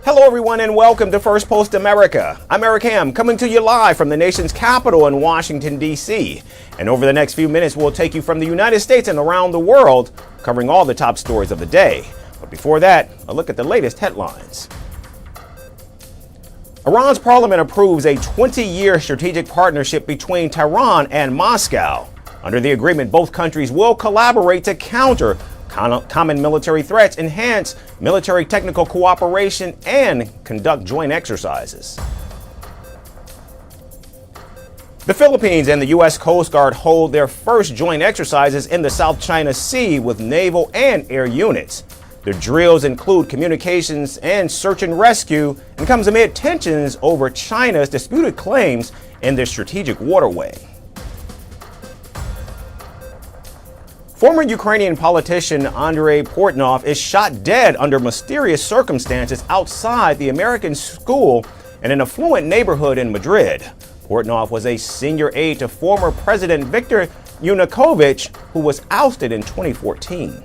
Hello everyone and welcome to Firstpost America. I'm Eric Ham, coming to you live from the nation's capital in Washington, D.C. And over the next few minutes, we'll take you from the United States and around the world, covering all the top stories of the day. But before that, a look at the latest headlines. Iran's parliament approves a 20-year strategic partnership between Tehran and Moscow. Under the agreement, both countries will collaborate to counter common military threats, enhance military technical cooperation, and conduct joint exercises. The Philippines and the U.S. Coast Guard hold their first joint exercises in the South China Sea with naval and air units. The drills include communications and search and rescue and comes amid tensions over China's disputed claims in their strategic waterway. Former Ukrainian politician Andrei Portnov is shot dead under mysterious circumstances outside the American school in an affluent neighborhood in Madrid. Portnov was a senior aide to former President Viktor Yanukovych, who was ousted in 2014.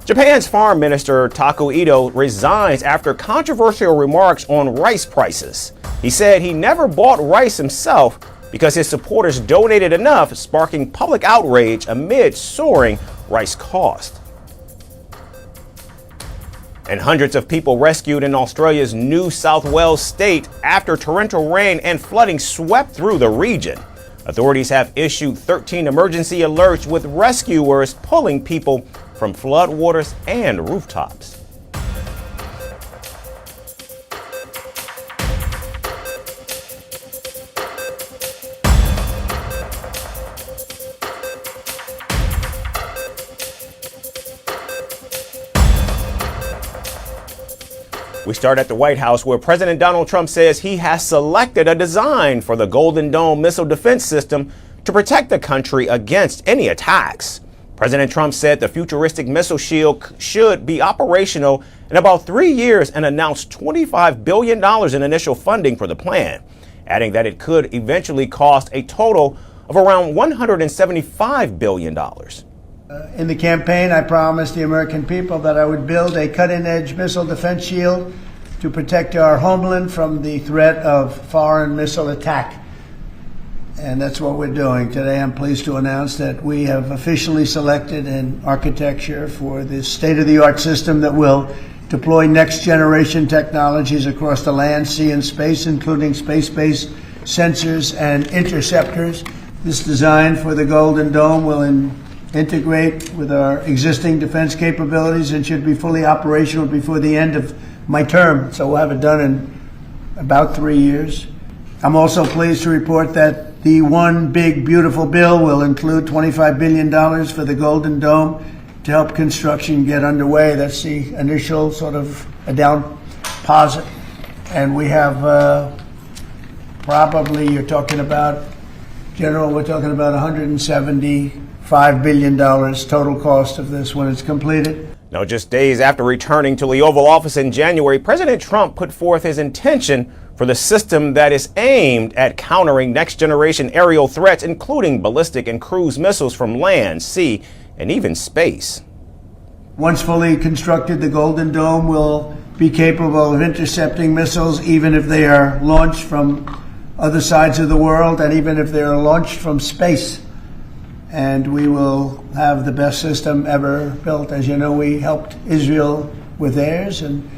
Japan's Foreign Minister Tako Ito resigns after controversial remarks on rice prices. He said he never bought rice himself because his supporters donated enough, sparking public outrage amid soaring rice costs. And hundreds of people rescued in Australia's New South Wales state after torrential rain and flooding swept through the region. Authorities have issued 13 emergency alerts, with rescuers pulling people from floodwaters and rooftops. We start at the White House, where President Donald Trump says he has selected a design for the Golden Dome missile defense system to protect the country against any attacks. President Trump said the futuristic missile shield should be operational in about 3 years and announced $25 billion in initial funding for the plan, adding that it could eventually cost a total of around $175 billion. In the campaign, I promised the American people that I would build a cutting-edge missile defense shield to protect our homeland from the threat of foreign missile attack. And that's what we're doing. Today, I'm pleased to announce that we have officially selected an architecture for this state-of-the-art system that will deploy next-generation technologies across the land, sea, and space, including space-based sensors and interceptors. This design for the Golden Dome will integrate with our existing defense capabilities and should be fully operational before the end of my term. So we'll have it done in about 3 years. I'm also pleased to report that the One Big Beautiful Bill will include $25 billion for the Golden Dome to help construction get underway. That's the initial sort of a down deposit. And we have probably, you're talking about, General, we're talking about $175 billion total cost of this when it's completed. Now, just days after returning to the Oval Office in January, President Trump put forth his intention for the system that is aimed at countering next-generation aerial threats, including ballistic and cruise missiles from land, sea, and even space. Once fully constructed, the Golden Dome will be capable of intercepting missiles even if they are launched from other sides of the world and even if they are launched from space. And we will have the best system ever built. As you know, we helped Israel with theirs, and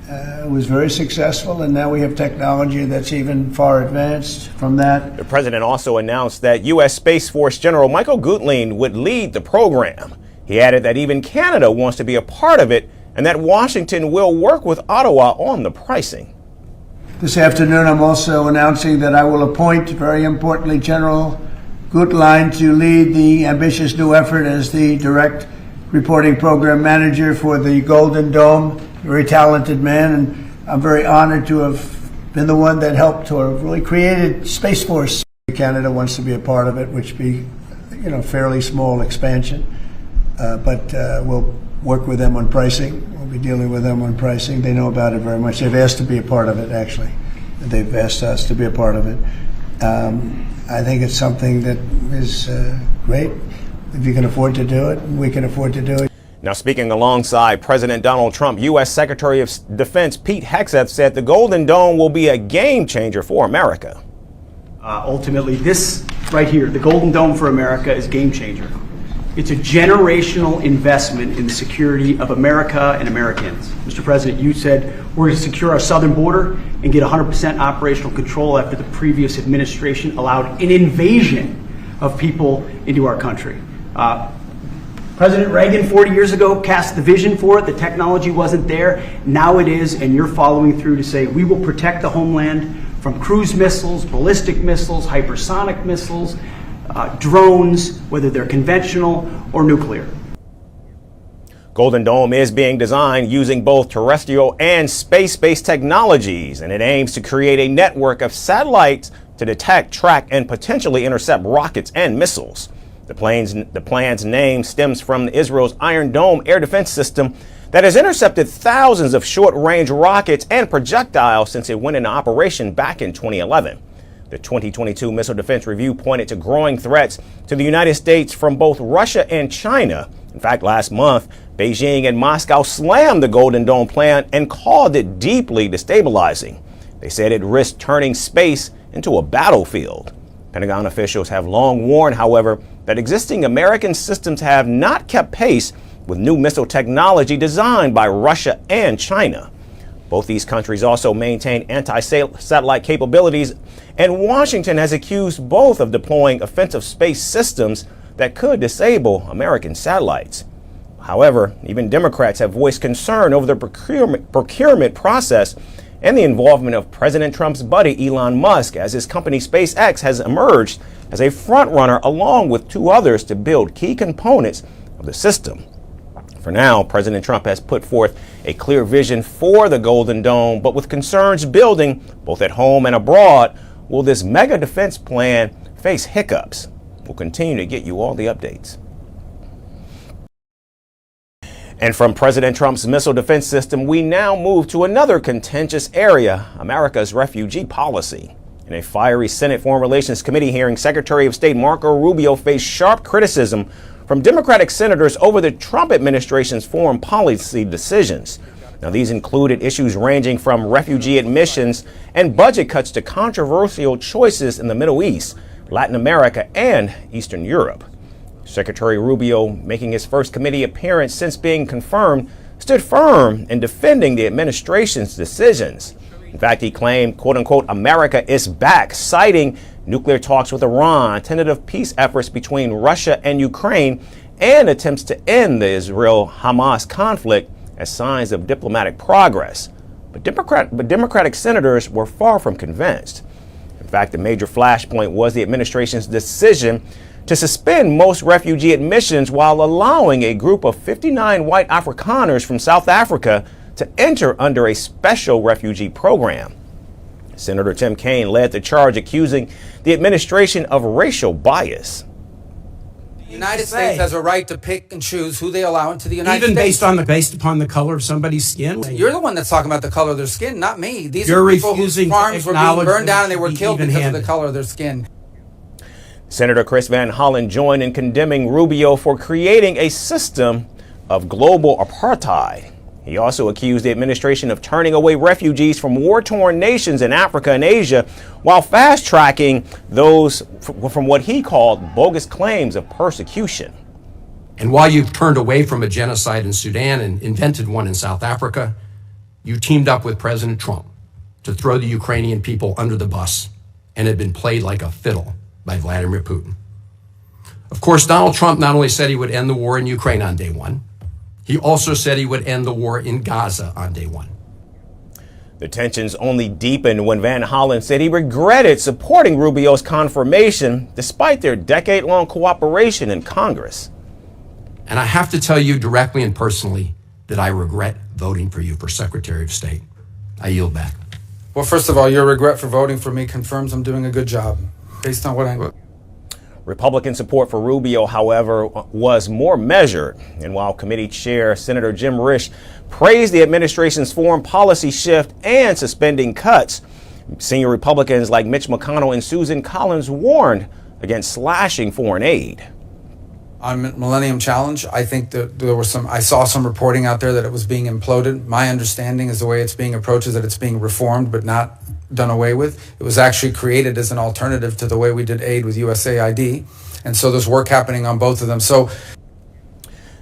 it was very successful, and now we have technology that's even far advanced from that. The president also announced that U.S. Space Force General Michael Gutlein would lead the program. He added that even Canada wants to be a part of it and that Washington will work with Ottawa on the pricing. This afternoon, I'm also announcing that I will appoint, very importantly, General Gutlein to lead the ambitious new effort as the direct reporting program manager for the Golden Dome. Very talented man, and I'm very honored to have been the one that helped to have really created Space Force. Canada wants to be a part of it, which be, fairly small expansion, but we'll work with them on pricing. We'll be dealing with them on pricing. They know about it very much. They've asked to be a part of it, actually. They've asked us to be a part of it. I think it's something that is great. If you can afford to do it, we can afford to do it. Now, speaking alongside President Donald Trump, U.S. Secretary of Defense Pete Hegseth said the Golden Dome will be a game changer for America. Ultimately, this right here, the Golden Dome for America, is a game changer. It's a generational investment in the security of America and Americans. Mr. President, you said we're going to secure our southern border and get 100% operational control after the previous administration allowed an invasion of people into our country. President Reagan 40 years ago cast the vision for it. The technology wasn't there. Now it is, and you're following through to say we will protect the homeland from cruise missiles, ballistic missiles, hypersonic missiles, drones, whether they're conventional or nuclear. Golden Dome is being designed using both terrestrial and space-based technologies, and it aims to create a network of satellites to detect, track, and potentially intercept rockets and missiles. The plan's name stems from Israel's Iron Dome air defense system that has intercepted thousands of short-range rockets and projectiles since it went into operation back in 2011. The 2022 Missile Defense Review pointed to growing threats to the United States from both Russia and China. In fact, last month, Beijing and Moscow slammed the Golden Dome plan and called it deeply destabilizing. They said it risked turning space into a battlefield. Pentagon officials have long warned, however, that existing American systems have not kept pace with new missile technology designed by Russia and China. Both these countries also maintain anti-satellite capabilities, and Washington has accused both of deploying offensive space systems that could disable American satellites. However, even Democrats have voiced concern over the procurement process and the involvement of President Trump's buddy Elon Musk, as his company SpaceX has emerged as a frontrunner along with two others to build key components of the system. For now, President Trump has put forth a clear vision for the Golden Dome, but with concerns building both at home and abroad, will this mega defense plan face hiccups? We'll continue to get you all the updates. And from President Trump's missile defense system, we now move to another contentious area, America's refugee policy. In a fiery Senate Foreign Relations Committee hearing, Secretary of State Marco Rubio faced sharp criticism from Democratic senators over the Trump administration's foreign policy decisions. Now, these included issues ranging from refugee admissions and budget cuts to controversial choices in the Middle East, Latin America, and Eastern Europe. Secretary Rubio, making his first committee appearance since being confirmed, stood firm in defending the administration's decisions. In fact, he claimed, quote unquote, America is back, citing nuclear talks with Iran, tentative peace efforts between Russia and Ukraine, and attempts to end the Israel-Hamas conflict as signs of diplomatic progress. But Democratic senators were far from convinced. In fact, the major flashpoint was the administration's decision to suspend most refugee admissions while allowing a group of 59 white Afrikaners from South Africa to enter under a special refugee program. Senator Tim Kaine led the charge, accusing the administration of racial bias. The United States has a right to pick and choose who they allow into the United States. Even based upon the color of somebody's skin? You're the one that's talking about the color of their skin, not me. These You're are people whose refusing to farms were being acknowledge burned down and they them were to be killed because of the even-handed. color of their skin. Senator Chris Van Hollen joined in condemning Rubio for creating a system of global apartheid. He also accused the administration of turning away refugees from war-torn nations in Africa and Asia while fast-tracking those from what he called bogus claims of persecution. And while you turned away from a genocide in Sudan and invented one in South Africa, you teamed up with President Trump to throw the Ukrainian people under the bus and had been played like a fiddle by Vladimir Putin. Of course, Donald Trump not only said he would end the war in Ukraine on day one, he also said he would end the war in Gaza on day one. The tensions only deepened when Van Hollen said he regretted supporting Rubio's confirmation despite their decade-long cooperation in Congress. And I have to tell you directly and personally that I regret voting for you for Secretary of State. I yield back. Well, first of all, your regret for voting for me confirms I'm doing a good job based on what I... Republican support for Rubio, however, was more measured. And while committee chair Senator Jim Risch praised the administration's foreign policy shift and suspending cuts, senior Republicans like Mitch McConnell and Susan Collins warned against slashing foreign aid. On Millennium Challenge, I think that I saw some reporting out there that it was being imploded. My understanding is the way it's being approached is that it's being reformed but not done away with. It was actually created as an alternative to the way we did aid with USAID. And so there's work happening on both of them. So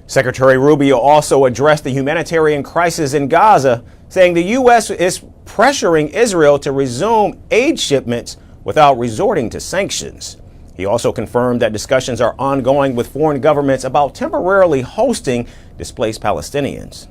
Secretary Rubio also addressed the humanitarian crisis in Gaza, saying the U.S. is pressuring Israel to resume aid shipments without resorting to sanctions. He also confirmed that discussions are ongoing with foreign governments about temporarily hosting displaced Palestinians.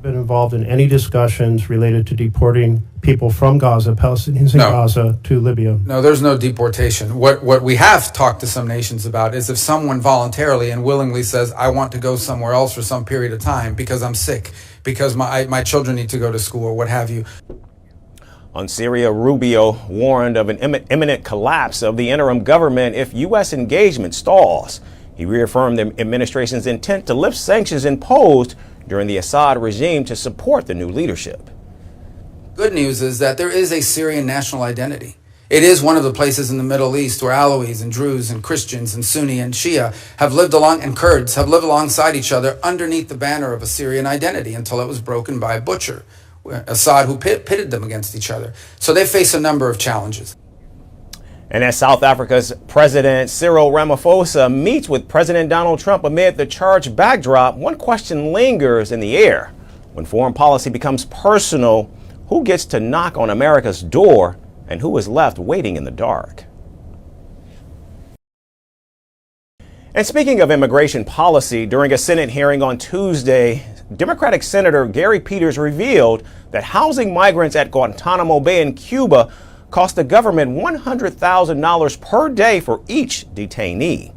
Been involved in any discussions related to deporting people from Gaza, Palestinians in Gaza, to Libya? No, there's no deportation. What we have talked to some nations about is if someone voluntarily and willingly says, I want to go somewhere else for some period of time because I'm sick, because my children need to go to school or what have you. On Syria, Rubio warned of an imminent collapse of the interim government if U.S. engagement stalls. He reaffirmed the administration's intent to lift sanctions imposed during the Assad regime to support the new leadership. Good news is that there is a Syrian national identity. It is one of the places in the Middle East where Alawis and Druze and Christians and Sunni and Shia have lived and Kurds have lived alongside each other underneath the banner of a Syrian identity until it was broken by a butcher, Assad, who pitted them against each other. So they face a number of challenges. And as South Africa's President Cyril Ramaphosa meets with President Donald Trump amid the charged backdrop, one question lingers in the air. When foreign policy becomes personal, who gets to knock on America's door and who is left waiting in the dark? And speaking of immigration policy, during a Senate hearing on Tuesday, Democratic Senator Gary Peters revealed that housing migrants at Guantanamo Bay in Cuba cost the government $100,000 per day for each detainee.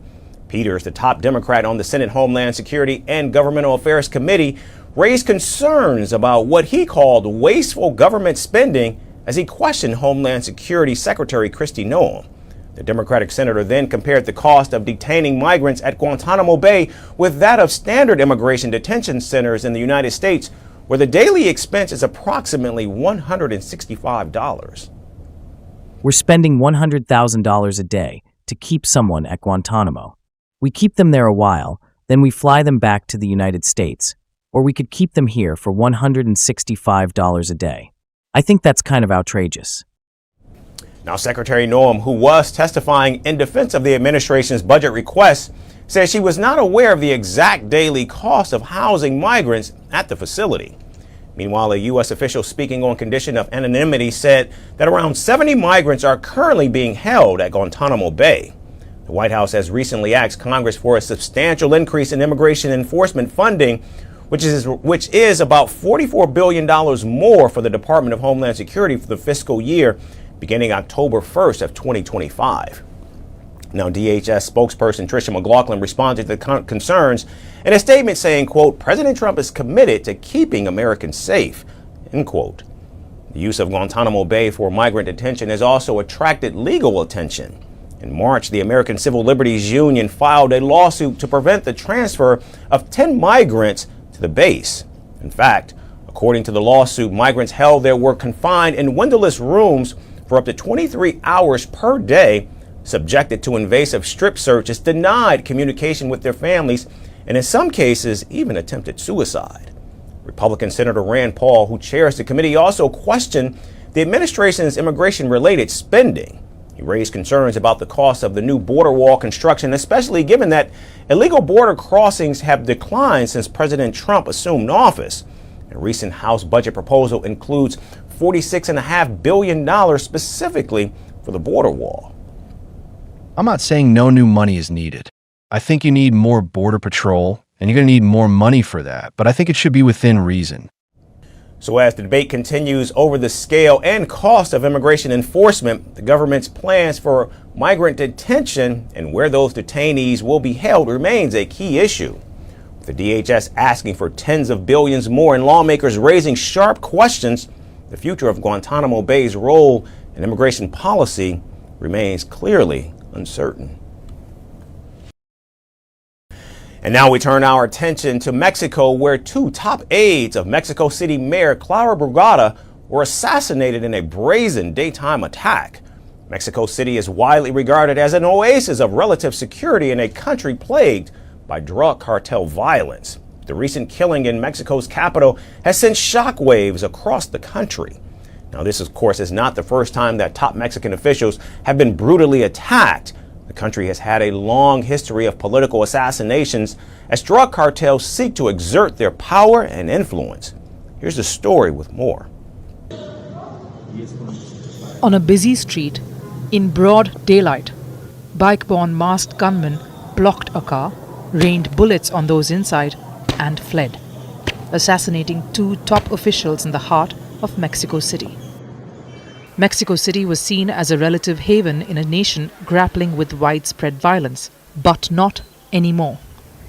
Peters, the top Democrat on the Senate Homeland Security and Governmental Affairs Committee, raised concerns about what he called wasteful government spending as he questioned Homeland Security Secretary Kristi Noem. The Democratic senator then compared the cost of detaining migrants at Guantanamo Bay with that of standard immigration detention centers in the United States, where the daily expense is approximately $165. We're spending $100,000 a day to keep someone at Guantanamo. We keep them there a while, then we fly them back to the United States, or we could keep them here for $165 a day. I think that's kind of outrageous. Now, Secretary Noem, who was testifying in defense of the administration's budget request, says she was not aware of the exact daily cost of housing migrants at the facility. Meanwhile, a U.S. official speaking on condition of anonymity said that around 70 migrants are currently being held at Guantanamo Bay. The White House has recently asked Congress for a substantial increase in immigration enforcement funding, which is about $44 billion more for the Department of Homeland Security for the fiscal year beginning October 1st of 2025. Now, DHS spokesperson Tricia McLaughlin responded to the concerns in a statement saying, quote, President Trump is committed to keeping Americans safe, end quote. The use of Guantanamo Bay for migrant detention has also attracted legal attention. In March, the American Civil Liberties Union filed a lawsuit to prevent the transfer of 10 migrants to the base. In fact, according to the lawsuit, migrants held there were confined in windowless rooms for up to 23 hours per day, subjected to invasive strip searches, denied communication with their families, and in some cases, even attempted suicide. Republican Senator Rand Paul, who chairs the committee, also questioned the administration's immigration-related spending. He raised concerns about the cost of the new border wall construction, especially given that illegal border crossings have declined since President Trump assumed office. A recent House budget proposal includes $46.5 billion specifically for the border wall. I'm not saying no new money is needed. I think you need more border patrol, and you're going to need more money for that, but I think it should be within reason. So as the debate continues over the scale and cost of immigration enforcement, the government's plans for migrant detention and where those detainees will be held remains a key issue. With the DHS asking for tens of billions more and lawmakers raising sharp questions, the future of Guantanamo Bay's role in immigration policy remains clearly uncertain. And now we turn our attention to Mexico, where two top aides of Mexico City Mayor Clara Brugada were assassinated in a brazen daytime attack. Mexico City is widely regarded as an oasis of relative security in a country plagued by drug cartel violence. The recent killing in Mexico's capital has sent shockwaves across the country. Now, this, of course, is not the first time that top Mexican officials have been brutally attacked. The country has had a long history of political assassinations as drug cartels seek to exert their power and influence. Here's the story with more. On a busy street, in broad daylight, bike-borne masked gunmen blocked a car, rained bullets on those inside, and fled, assassinating two top officials in the heart of Mexico City. Mexico City was seen as a relative haven in a nation grappling with widespread violence, but not anymore.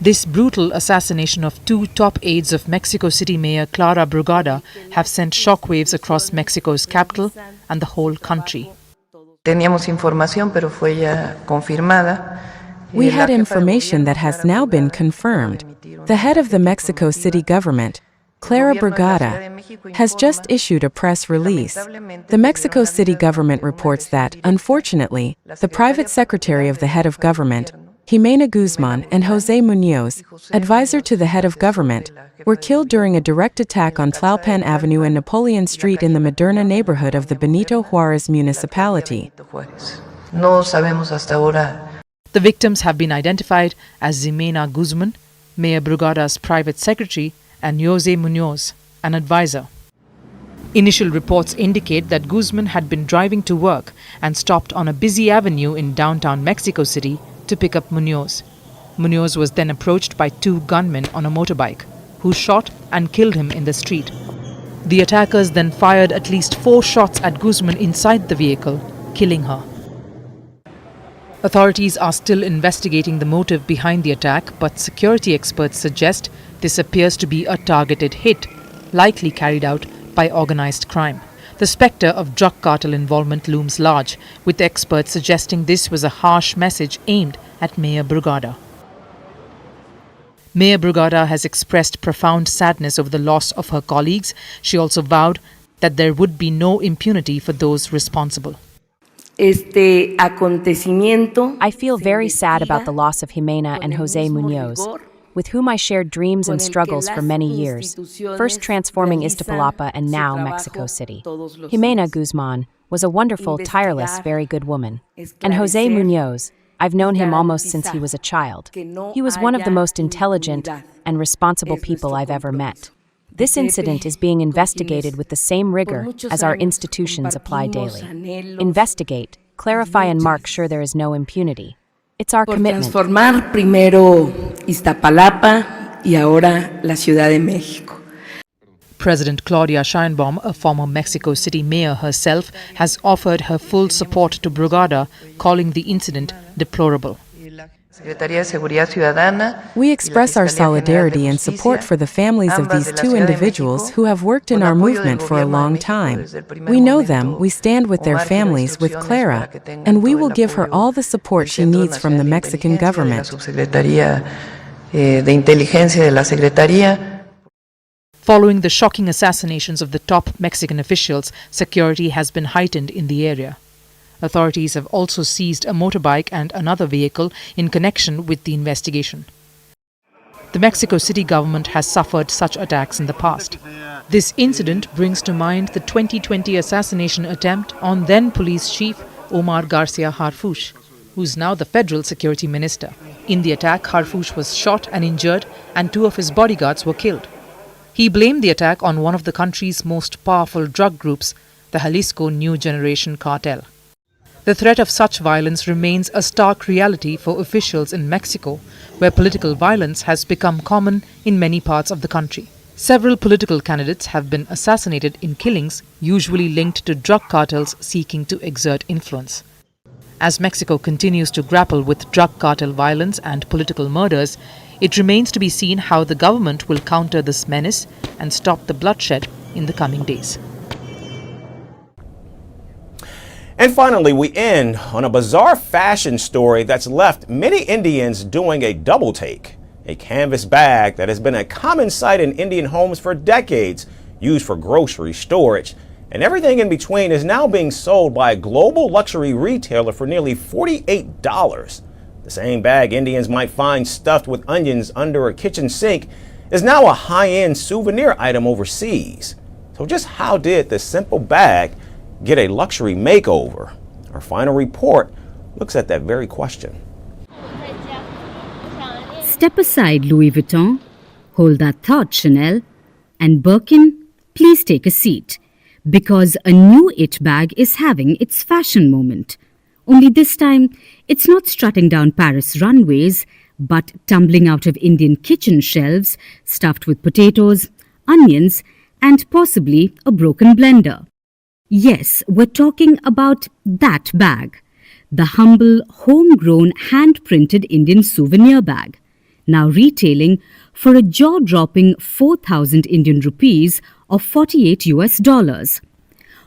This brutal assassination of two top aides of Mexico City Mayor Clara Brugada have sent shockwaves across Mexico's capital and the whole country. Teníamos información, pero fue ya confirmada. We had information that has now been confirmed. The head of the Mexico City government, Clara Brugada, has just issued a press release. The Mexico City government reports that, unfortunately, the private secretary of the head of government, Jimena Guzman, and Jose Munoz, advisor to the head of government, were killed during a direct attack on Tlalpan Avenue and Napoleon Street in the Moderna neighborhood of the Benito Juarez municipality. The victims have been identified as Jimena Guzman, Mayor Brugada's private secretary, and Jose Munoz, an advisor. Initial reports indicate that Guzman had been driving to work and stopped on a busy avenue in downtown Mexico City to pick up Munoz. Munoz was then approached by two gunmen on a motorbike, who shot and killed him in the street. The attackers then fired at least 4 shots at Guzman inside the vehicle, killing her. Authorities are still investigating the motive behind the attack, but security experts suggest this appears to be a targeted hit, likely carried out by organized crime. The specter of drug cartel involvement looms large, with experts suggesting this was a harsh message aimed at Mayor Brugada. Mayor Brugada has expressed profound sadness over the loss of her colleagues. She also vowed that there would be no impunity for those responsible. I feel very sad about the loss of Jimena and Jose Munoz, with whom I shared dreams and struggles for many years, first transforming Iztapalapa and now Mexico City. Jimena Guzman was a wonderful, tireless, very good woman. And Jose Munoz, I've known him almost since he was a child. He was one of the most intelligent and responsible people I've ever met. This incident is being investigated with the same rigor as our institutions apply daily. Investigate, clarify, and mark sure there is no impunity. It's our commitment. Transformar primero Iztapalapa y ahora la Ciudad de México. President Claudia Sheinbaum, a former Mexico City mayor herself, has offered her full support to Brugada, calling the incident deplorable. We express our solidarity and support for the families of these two individuals who have worked in our movement for a long time. We know them, we stand with their families, with Clara, and we will give her all the support she needs from the Mexican government. Following the shocking assassinations of the top Mexican officials, security has been heightened in the area. Authorities have also seized a motorbike and another vehicle in connection with the investigation. The Mexico City government has suffered such attacks in the past. This incident brings to mind the 2020 assassination attempt on then police chief Omar Garcia Harfuch, who is now the federal security minister. In the attack, Harfuch was shot and injured, and 2 of his bodyguards were killed. He blamed the attack on one of the country's most powerful drug groups, the Jalisco New Generation Cartel. The threat of such violence remains a stark reality for officials in Mexico, where political violence has become common in many parts of the country. Several political candidates have been assassinated in killings usually linked to drug cartels seeking to exert influence. As Mexico continues to grapple with drug cartel violence and political murders, it remains to be seen how the government will counter this menace and stop the bloodshed in the coming days. And finally, we end on a bizarre fashion story that's left many Indians doing a double take. A canvas bag that has been a common sight in Indian homes for decades, used for grocery storage. And everything in between is now being sold by a global luxury retailer for nearly $48. The same bag Indians might find stuffed with onions under a kitchen sink is now a high-end souvenir item overseas. So just how did this simple bag get a luxury makeover? Our final report looks at that very question. Step aside, Louis Vuitton. Hold that thought, Chanel. And Birkin, please take a seat. Because a new it bag is having its fashion moment. Only this time, it's not strutting down Paris runways, but tumbling out of Indian kitchen shelves, stuffed with potatoes, onions, and possibly a broken blender. Yes, we're talking about that bag. The humble, homegrown, hand-printed Indian souvenir bag. Now retailing for a jaw-dropping 4,000 Indian rupees or $48 US.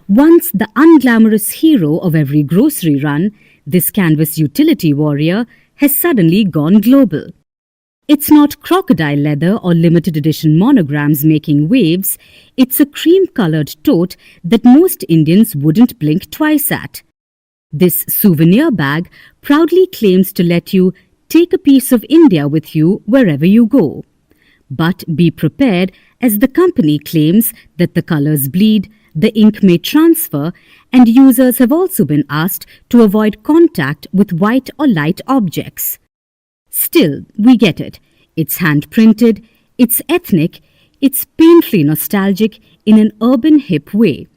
Once the unglamorous hero of every grocery run, this canvas utility warrior has suddenly gone global. It's not crocodile leather or limited edition monograms making waves, it's a cream-colored tote that most Indians wouldn't blink twice at. This souvenir bag proudly claims to let you take a piece of India with you wherever you go. But be prepared, as the company claims that the colors bleed, the ink may transfer, and users have also been asked to avoid contact with white or light objects. Still, we get it. It's hand-printed, it's ethnic, it's painfully nostalgic in an urban hip way.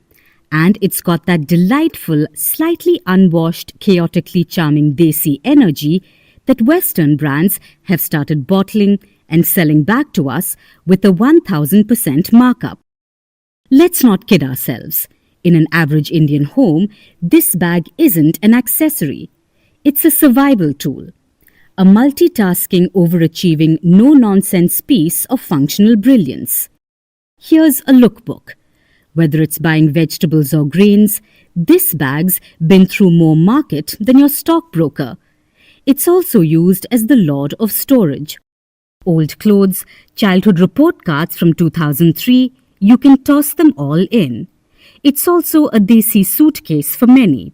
And it's got that delightful, slightly unwashed, chaotically charming desi energy that Western brands have started bottling and selling back to us with a 1000% markup. Let's not kid ourselves. In an average Indian home, this bag isn't an accessory. It's a survival tool. A multitasking, overachieving, no-nonsense piece of functional brilliance. Here's a lookbook. Whether it's buying vegetables or grains, this bag's been through more market than your stockbroker. It's also used as the lord of storage. Old clothes, childhood report cards from 2003, you can toss them all in. It's also a desi suitcase for many.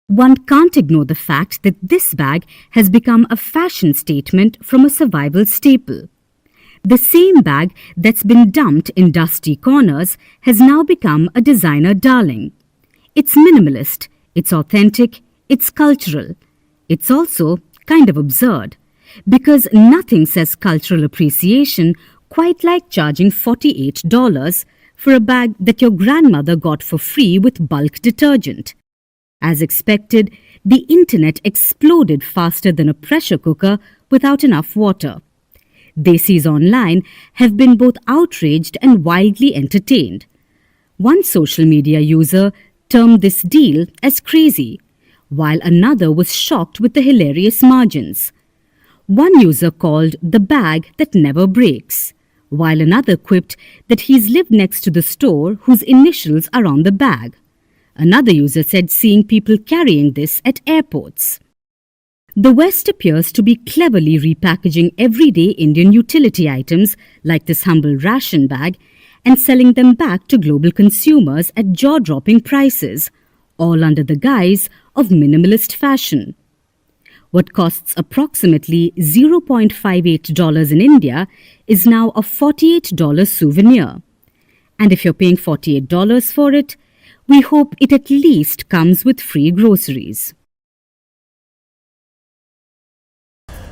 One can't ignore the fact that this bag has become a fashion statement from a survival staple. The same bag that's been dumped in dusty corners has now become a designer darling. It's minimalist, it's authentic, it's cultural. It's also kind of absurd, because nothing says cultural appreciation quite like charging $48 for a bag that your grandmother got for free with bulk detergent. As expected, the internet exploded faster than a pressure cooker without enough water. Desis online have been both outraged and wildly entertained. One social media user termed this deal as crazy, while another was shocked with the hilarious margins. One user called the bag that never breaks, while another quipped that he's lived next to the store whose initials are on the bag. Another user said seeing people carrying this at airports. The West appears to be cleverly repackaging everyday Indian utility items like this humble ration bag and selling them back to global consumers at jaw-dropping prices, all under the guise of minimalist fashion. What costs approximately $0.58 in India is now a $48 souvenir. And if you're paying $48 for it, we hope it at least comes with free groceries.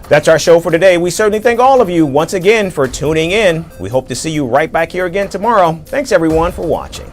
That's our show for today. We certainly thank all of you once again for tuning in. We hope to see you right back here again tomorrow. Thanks everyone for watching.